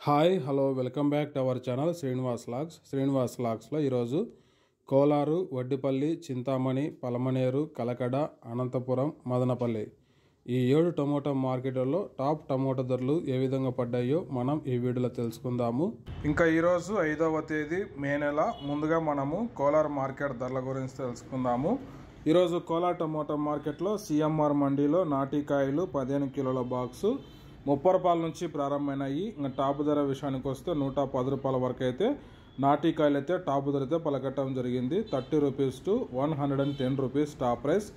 Hi hello welcome back to our channel Srinivas లాగ్స్లో ఈరోజు కోలారు, వడ్డిపల్లి, చింతామణి, పలమనేరు, కలకడ, అనంతపురం, మదనపల్లి ఈ 7 టమోటా మార్కెట్లలో టాప్ టమోటా ధరలు ఏ విధంగా పడ్డాయో మనం ఈ వీడియోలో తెలుసుకుందాము. ఇంకా ఈరోజు 5వ తేదీ మే నెల. ముందుగా మనము కోలార్ మార్కెట్ ధరల గురించి తెలుసుకుందాము. ఈరోజు కోలార్ టమోటా మార్కెట్లో సిఎంఆర్ మండీలో నాటికాయలు 15 కిలోల బాక్సు 30 రూపాయల నుంచి ప్రారంభమైనాయి. ఇంకా టాప్ ధర విషయానికి వస్తే 110 రూపాయల వరకు అయితే నాటికాయలు అయితే టాప్ ధర అయితే పలకట్టడం జరిగింది. 30 rupees to 110 rupees top price.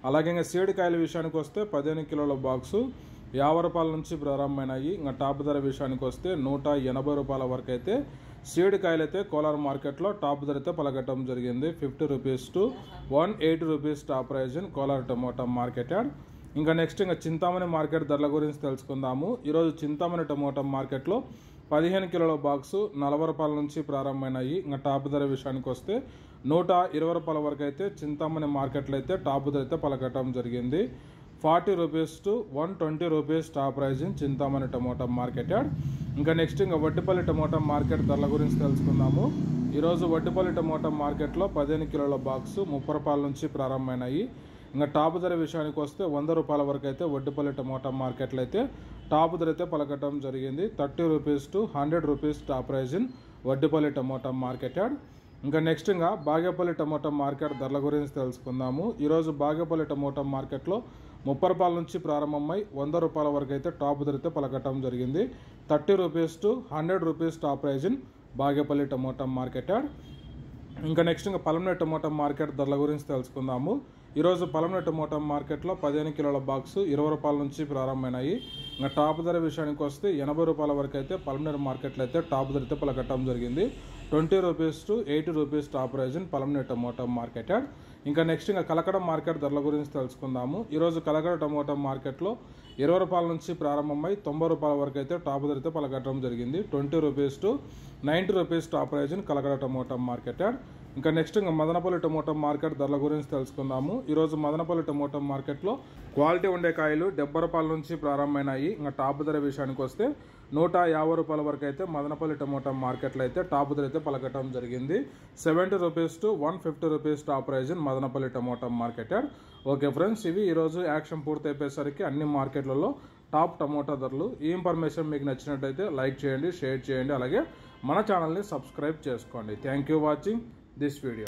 అలాగే ఇంకా సీడ్ కాయల విషయానికి వస్తే 15 కిలోల బాక్సు 50 రూపాయల నుంచి ప్రారంభమైనాయి. ఇంకా టాప్ ధర విషయానికి వస్తే 180 రూపాయల వరకు అయితే సీడ్ కాయలు అయితే కోలార్ మార్కెట్లో టాప్ ధర అయితే పలకట్టడం జరిగింది. 50 rupees to 180 rupees top price in Kolar tomato market yard. ఇంకా నెక్స్ట్ ఇంకా చింతామణి మార్కెట్ ధరల గురించి తెలుసుకుందాము. ఈరోజు చింతామణి టమోటా మార్కెట్లో 15 కిలోల బాక్సు 40 రూపాయల నుంచి ప్రారంభమైనాయి. ఇంకా టాప్ ధర విషయానికి వస్తే 120 రూపాయల వరకు అయితే చింతామణి మార్కెట్లో అయితే టాప్ ధర అయితే పలకట్టడం జరిగింది. 40 rupees to 120 rupees top price in Chintamani tomato market yard. ఇంకా నెక్స్ట్ ఇంకా వడ్డిపల్లి టమోటా మార్కెట్ ధరల గురించి తెలుసుకుందాము. ఈరోజు వడ్డిపల్లి టమోటా మార్కెట్లో 15 కిలోల బాక్సు 30 రూపాయల నుంచి ప్రారంభమైనాయి. ఇంకా టాప్ ధర విషయానికి వస్తే 100 రూపాయల వరకు అయితే వడ్డిపల్లి టమోటా మార్కెట్లో అయితే టాప్ ధర అయితే పలకట్టడం జరిగింది. 30 rupees to 100 rupees top price in Vaddipalli tomato market yard. ఇంకా నెక్స్ట్ ఇంకా బాగేపల్లి టమోటా మార్కెట్ ధరల గురించి తెలుసుకుందాము. ఈరోజు బాగేపల్లి టమోటా మార్కెట్లో 30 రూపాయల నుంచి ప్రారంభమై 100 రూపాయల వరకు అయితే టాప్ ధర అయితే పలకట్టడం జరిగింది. 30 rupees to 100 rupees top price in Bagepalli tomato market yard. ఇంకా నెక్స్ట్ ఇంకా పలమనేరు టమోటా మార్కెట్ ధరల గురించి తెలుసుకుందాము. ఈరోజు పలమనేరు టమోటా మార్కెట్లో 15 కిలోల బాక్సు 20 రూపాయల నుంచి ప్రారంభమైనాయి. ఇంకా టాప్ ధర విషయానికి వస్తే 80 రూపాయల వరకు అయితే పలమనేరు మార్కెట్లో అయితే టాప్ ధర అయితే పలకట్టడం జరిగింది. 20 rupees to 80 rupees top price in Palamaner tomato market yard. ఇంకా నెక్స్ట్ ఇంకా కలకడ మార్కెట్ ధరల గురించి తెలుసుకుందాము. ఈరోజు కలకడ టమోటా మార్కెట్లో 20 రూపాయల నుంచి ప్రారంభమై 90 రూపాయల వరకు అయితే టాప్ ధర అయితే పలకట్టడం జరిగింది. 20 rupees to 90 rupees top price in Kalakada tomato market yard. ఇంకా నెక్స్ట్ ఇంకా మదనపల్లి టమోటా మార్కెట్ ధరల గురించి తెలుసుకుందాము. ఈరోజు మదనపల్లి టమోటా మార్కెట్లో క్వాలిటీ ఉండే కాయలు 70 రూపాయల నుంచి ప్రారంభమైనాయి. ఇంకా టాప్ ధర విషయానికి వస్తే 150 రూపాయల వరకు అయితే మదనపల్లి టమోటా మార్కెట్లో అయితే టాప్ ధర అయితే పలకట్టడం జరిగింది. 70 rupees to 150 rupees top price in Madanapalle tomato market yard. Okay friends, ఇవి ఈరోజు యాక్షన్ పూర్తి అయిపోయేసరికి అన్ని మార్కెట్లలో టాప్ టమోటా ధరలు. ఈ ఇన్ఫర్మేషన్ మీకు నచ్చినట్టయితే లైక్ చేయండి, షేర్ చేయండి, అలాగే మన ఛానల్ని సబ్స్క్రైబ్ చేసుకోండి. Thank you watching this video.